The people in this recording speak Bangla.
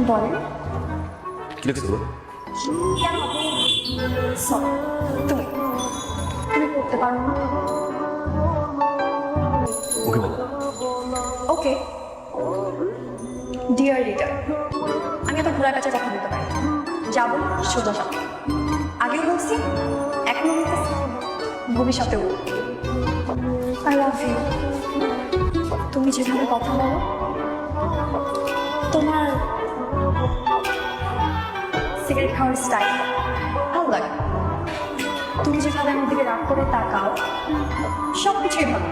বলেন কি লিখছো? তুমি তুমি করতে পারো না। ওকে বলো। ওকে ডিয়ার রিডার, আমি এত ঘোরার কাছে কথা বলতে পারি না। যাবো সোজা সাথে, আগেও বলছি, এখনো বলতেছি, ভবিষ্যতেও আই লাভ ইউ। তুমি যেভাবে কথা বলো, তোমার সিগারেট খাওয়ার স্টাইল ভালো লাগে, তুমি যেভাবে আমার দিকে রাগ করে তাকাও, সব কিছুই ভালো।